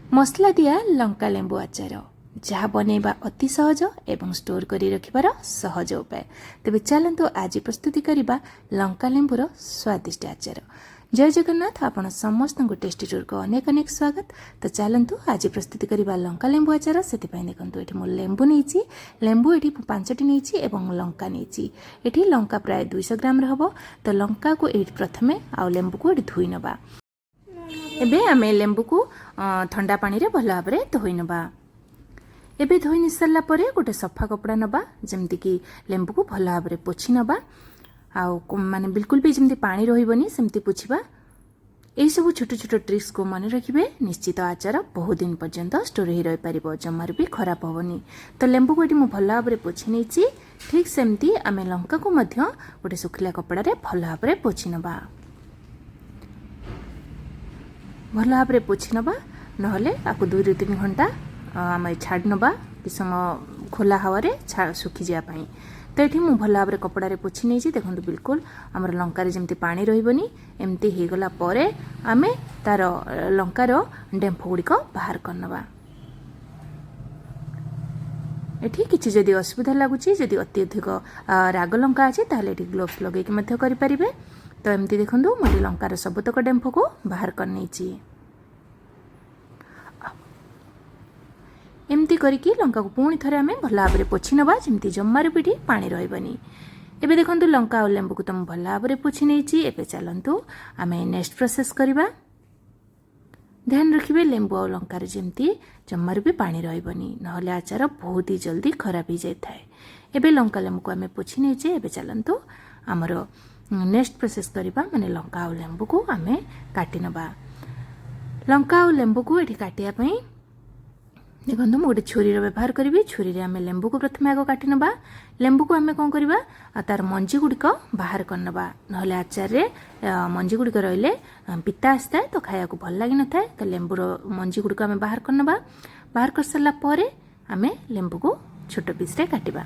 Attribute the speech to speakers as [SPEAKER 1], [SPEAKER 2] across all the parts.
[SPEAKER 1] मसला दिया लंका लेंबू आचार जहाँ बनैबा अति सहज एवं स्टोर करी रखिबार सहज उपाय। तेबे चलंतु आज प्रस्तुति करिबा लंका लेंबूर स्वादिष्ट आचार। जय जगन्नाथ। आपण समस्त टेस्टी टूर को अनेक अनेक स्वागत। तो चलंतु आज प्रस्तुति करिबा लंका लेंबू आचार। से देखु ये लेंबू नहीं, लेंबू ये 5टी नहीं एवं लंका नहीं। ये लंका प्राय 200 ग्राम रहा। तो लंका को ये प्रथमे आउ लेंबू को ये धोई नबा। एबे आमे लेंबू को ठंडा पानी रे भल भाव में धोई नबा। एबे धोई नि सारा परे गोटे सफा कपड़ा नबा, जेमती कि लेंबू को भल भाव में पोछि नबा। आउ माने बिल्कुल भी जमती पानी रहिबनी सेमती पोछिबा। एई सब छोट छोट ट्रिक्स को मन रखिबे, निश्चित आचार बहुत दिन पर्यंत स्टोर ही रही पारिबो, जमार भी खराब होबनी। तो लेंबू को मु भल भाव में पोछि नेछि। ठीक सेमती आमे लंका को मध्य गोटे सुखिला कपड़ा रे भल भाव में पोछि नबा। भल भाव में पोछि नबा, नहले आपको 2 ରୁ 3 घंटा आम छाड़ नबा कि समय खोला हवा सुखी जावाई। तो ये मुझे भल भाव में कपड़ा रे पोछि नहीं। देखो बिल्कुल आमर लंकार जमती पानी रही एमती हो गला परे आमे तार लंकार डेम्फ गुड़िक बाहर करनबा। एठी किछि जदि असुविधा लगुच, जदि अत्यधिक राग लंका अच्छे ताहले एठी ग्लोव्स लगेकी मध्य करि परिबे। तो एमती देखंतु मोटी लंकार सबतक डेम्फ को बाहर कर नेछि। एमती करिकी लंका को पुणी थरे आमे भल भाव में पोछि नबा, जेमती जम्मार पिठी पानी रहिबनी। एबे देखंतु लंका और लेंबू को तुम भल भाव में पोछि नेछि। एबे चलंतु आमे नेक्स्ट प्रोसेस करिबा। ध्यान रखिबे लेंबू और लंकार जेमती जम्मार भी पानी रहिबनी, नहले आचार बहुत ही जल्दी खराब हो जाय थाए। एबे लंका लेंबू को आमे पोछि नेछि। एबे चलंतु हमर नेक्स्ट प्रोसेस करिबा, माने लंका और लेंबू को आमे काटी नबा। लंका और लेंबू को एठी काटिया पई देखो मुझे गोटे छुरी व्यवहार करी। छुरी रे आमे लेंबू को प्रथम आग काटी नबा। लेंबू को आमे कौन करबा, तार मंजी गुड़िक बाहर करनबा, नहले आचार रे मंजी गुड़िक रहिले पिता आसता तो खाया को भल लगी न थाए। तो लेंबूर मंजी गुड़िक आमे बाहर करनबा। बाहर कर सारा परे आमे लेंबू को छोट पीस रे काटिबा।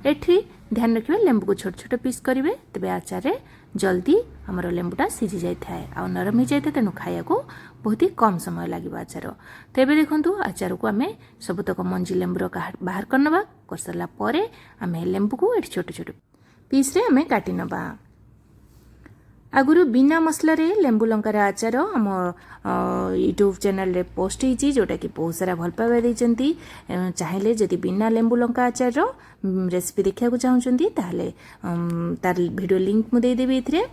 [SPEAKER 1] एठी ध्यान रखिबे लेंबू को छोट छोट पीस करिवे, तबे आचार रे जल्दी हमर लेंबूटा सिझी जाय थाए आ नरम हो जाय थाए। तेणु खाया को बहुत ही कम समय लगे आचार। तो ये देखो आचार को आमे सबतक मंजी लेंबूर बाहर करनबा। कर सारा परे आमे लेंबू को एठी छोट छोट पीस रे आमे काटी नबा। आगुरु बिना मसला रे लेंबू लंकार आचार आम यूट्यूब चैनल रे पोस्ट होती, जोटा कि बहुत सारा भल पाइबा देइचंती। चाहिले जदि बिना लेंबू लंका आचार रेसिपी देखा चाहूँगी ताहले तार वीडियो लिंक मुझे देदेवी।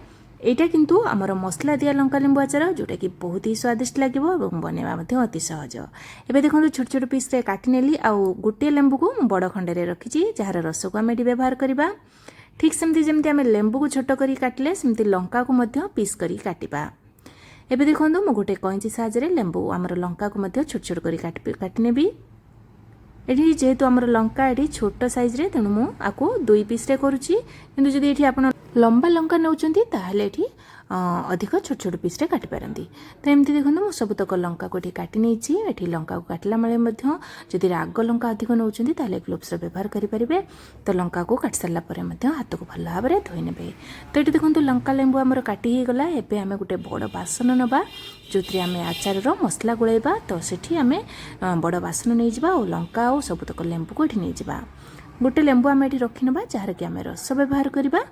[SPEAKER 1] एटा किंतु आमर मसला दिया लंका लेंबू आचार, जोटा कि बहुत ही स्वादिष्ट लगे और बनवा अति सहज। एबे देखो छोट छोट पीस रे काटी नेली। आउ गोटे लेंबू को बड़ खंडे रे रखिछि, जार रस को आमे व्यवहार करबा। ठीक सेमती जमती आमे लेंबू को छोट करी काटले सेमती लंका को मध्य पीस करी काटिबा। एबे देखंतु मु गोटे कैंची साहाय्य लेंबू आमर लंका को मध्य छोट छोट करी काटी नेबी। एठी जेहेतु आमर लंका एठी छोट साइज रे, तेणु मु आको 2 पीस रे करूची। किंतु जदि एठी आपण लंबा लंका नौचंती ताहले एठी अधिक छोट छोट पीस रे काटि पारंती। तो एमती देखंतु मु सबतक लंका को एठी काटि नेछि। एठी लंका को काटला माळे मध्य जदि राग लंका अधिक नौचंती ताहले ग्लोव्स रो व्यवहार करि परिबे। तो लंका को काटि सारला परे मध्य हाथ को भल भाव में धोई नेबे। तो एठी देखंतु लंका लेंबू हमर काटि हे गला। एबे आमे गोटे बड़ बासन नबा, जोथि आमे आचार रो मसला गुळैबा। तो सेठी आमे बड़ बासन नै जिबा और लंका और सबतक लेंबू को एठी नै जिबा। गोटे लेंबू आमे एठी रखि नबा, जार कि आमे रस व्यवहार करिबा।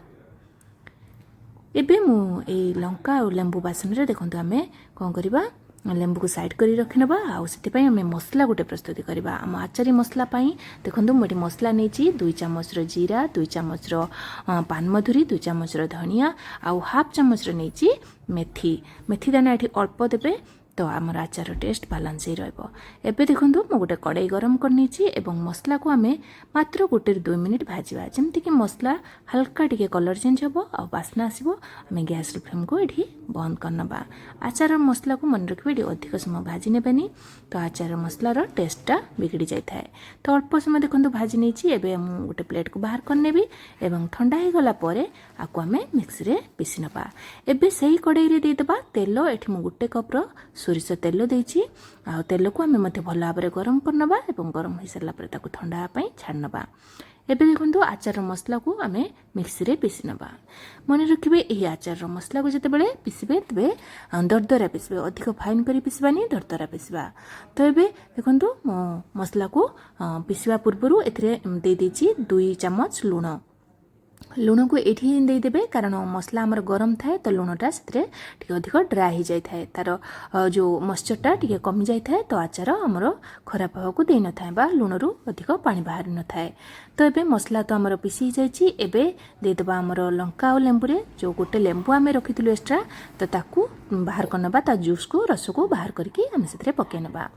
[SPEAKER 1] एबे मु ए लंका और लेंबू बासन रे देखंतु आमे कोन करबा, लेंबू को साइड करी रखि नबा। आ सेति पई आमे मसला गोटे प्रस्तुति करबा। हम आचारी मसला पई देखंतु मोटी मसला नेची 2 चामच रो जीरा, 2 चामच रो पान मधुरी, 2 चामच रो धनिया आ हाफ चामच रो नेची मेथी। मेथी दाना एठी अल्प देबे, तो आमर आचार टेस्ट बालांस ही रहबो। एबे देखंतु मु गोटे कड़ाई गरम करनीची एवं मसला को आमे मात्र 1 ରୁ 2 मिनिट भाजिबा, जेमति कि मसला हल्का टिके कलर चेंज होबो आ बास्ना आसीबो। आमे गैस फ्लेम को एठी बंद करनबा। आचार मसला को मन रखबे एठी अधिक समय भाजी नेबेनी, तो आचार मसला रो टेस्टटा बिगड़ी जाय थाए। तो अल्प समय देखंतु भाजी नेची। एबे मु गोटे प्लेट को बाहर करनेबी एवं ठंडा हे गला परे आको आमे मिक्सी रे पीसी नबा। एबे सही कड़ाई रे दे देबा तेल। एठी मु गोटे कप रो सोरिष तेल देछि। आ तेल को आमे मते भल भाव में गरम करनबा एवं गरम हो सारा पर ताको ठंडा पई छाड़ नबा। एबे देखो आचार मसला को आम मिक्सी रे पीसी नबा। मन रखिए यही आचार मसला को जिते बड़े पीसबे तेरे दरदरा पीसबे, अधिक फाइन कर पीसबानी दरदरा पीसबा। तो ये देखो मसला को पीसवा पूर्व ए 2 चामच लुण को ये देदेवे कारण मसला आमर गरम थाए तो लुणटा से अधिक ड्राए हो जाए था, तार जो मॉइस्चरटा टिके कमी जाए तो आचार आमर खराब हवा को दे न था बा लुण रु अधिक पानी बाहर न थाए। तो ये मसला तो आमर पीसी जाइए। एबे देदेबा आमर लंका और लेंबू रे जो गोटे लेंबू आम रखी एक्सट्रा तो ताकू बाहर करनबा, ता जूस को रस को बाहर करके आम से पकई नबा।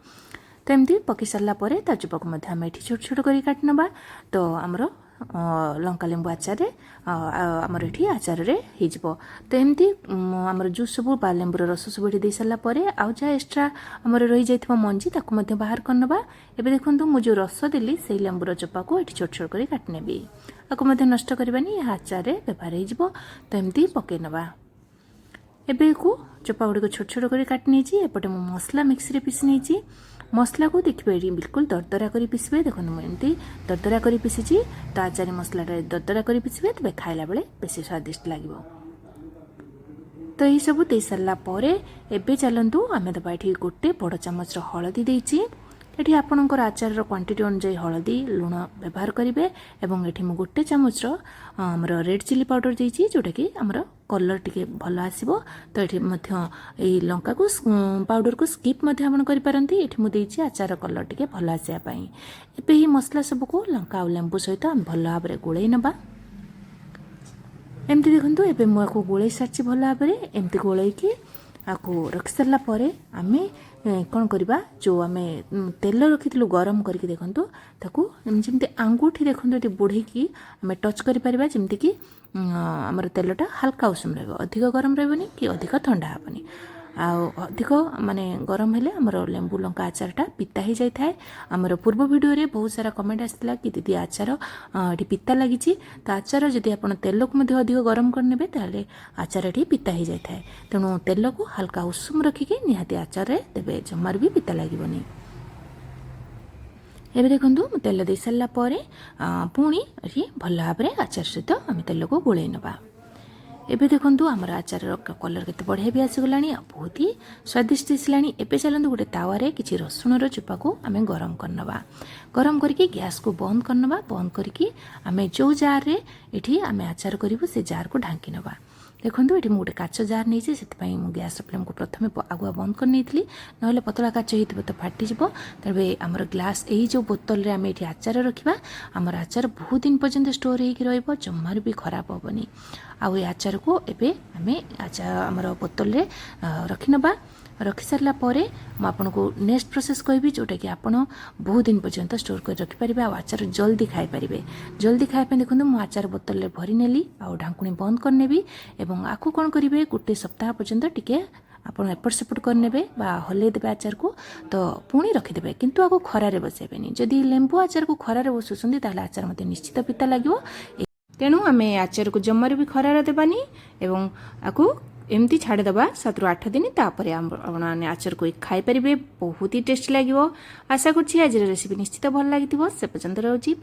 [SPEAKER 1] तो एमती पकई सारा पर ता चुपक आम ये छोट छोट कर काटि नबा। तो आमर लंका लेंबू आचार आमर ये आचार हो। तो एमती आमर जूस सब बा लेंबूर रस सब ये दे सारापर आउ जहाँ एक्सट्रा आमर रही जाइए मंजी ताकू बाहर करनबा। एबे देखो मुझे रस देली से लेंबूर चोपा को ये छोट छोट कर काटिनेबी, आपको नष्ट करवानी यह आचार व्यवहार हो। तो एमती पकई नबा। एबे को चोपा गुड़ी छोट छोट कर काटि नहीं एपटे मु मसला मिक्सी रे पीसी नहीं। मसला को देखिए ये बिल्कुल दरदरा कर पीसबे। देखो मुझे दरदरा कर पीसी तो आचार मसला दरदरा कर पीसबे, तबे खाइला बेले बेसी स्वादिष्ट लगे। तो यही सब दे सारा पर एबे चलतु आम दबा ये गोटे बड़ चामच हलदी देती। ये आपणकर आचार क्वांटिटी अनुसार हलदी लुण व्यवहार करेंगे। एवं ये गोटे चामच आमर रेड चिली पाउडर देती जोटा कि आमर कलर टिके भल आसो। तो ये लंका को पाउडर को स्किप करें। ये आचार कलर टिके भल आसापी एबे ही मसला सबको लंका और लेंबू सहित आम भल भाव में गोल नबा। एमती देखो एबे मुझे गोल सारी भल भाव में एमती गोलैकी आपको रखी सारा पर आम कौन करवा जो आम तेल रखी गरम करके देखो ताकू जमी आंगुठी देखो ये बुढ़े की आम टच कर जमीक कि आमर तेलटा हल्का उषुम रहा, अधिक गरम रही कि अधिक ठंडा हेनी। अधिक माने गरम हेले आमर लेंबू लंका आचारटा पिता हो जाए। आमर पूर्व वीडियो रे बहुत सारा कमेंट आसाला कि दीदी आचार ये पिता लगी। तो आचार जदि आप तेल को अधिक गरम करने ताले आचार ये पिता हो जाए। तेणु तेल को हल्का उषुम रखिकी निहाती आचार देवे, जमार भी पिता लगनी। एबे देखो तेल दे सारा पर पुणी ये भल भाव में आचार सहित आम तेल को गोल नबा। एबे देखो आमर आचार कलर केते बढ़िया भी आसीगला, बहुत ही स्वादिष्ट आसला। एबे चलते गोटे तावारे किसी रसुणर चोपा को आम गरम करनबा। गरम करके गैस को बंद करनबा। बंद करके आम जो जार रे एठी आम आचार करूँ से जार को ढांकी नबा। देखो ये गोटे काच जार नहीं से गैस फ्लेम को प्रथम आगुआ बंद कर नहीं ना पतला काच हो तो फाटीज। तेरे आमर ग्लास यही जो बोतल रे आम ये आचार रखा आमर आचार बहुत दिन पर्यंत स्टोर हो जमार भी खराब हेनी। आउ ये आचार को एबे आम आचार आमर बोतल रे रखी नबा। रखी सारा पर आपको नेक्स्ट प्रोसेस कहबी जोटा कि आप बहुत दिन पर्यंत स्टोर कर रखिपारे। आचार जल्दी खाईपारे। जल्दी खायापी देखो मुझे आचार बोतल भरी नेली आ ढांकुणी बंद करनेबी एवं आपको कौन करेंगे गोटे सप्ताह पर्यंत टिके आप एपट सेपट करने हल्दे आचार को तो पुणी रखिदे। किंतु आपको खरारे बसैबेनी। जदि लेंबू आचार को खरारे बसुँच ताले आचार मत निश्चित पिता लगे। तेणु आम आचार को जमार भी खरार देवानी एवं आपको एमती छाड़देवा 7 ରୁ 8 दिन तापर आचार को खाईपारे। बहुत ही टेस्ट लगे। आशा करुँच आज रेसिपी निश्चित भल लगी से पर्यंत रोची।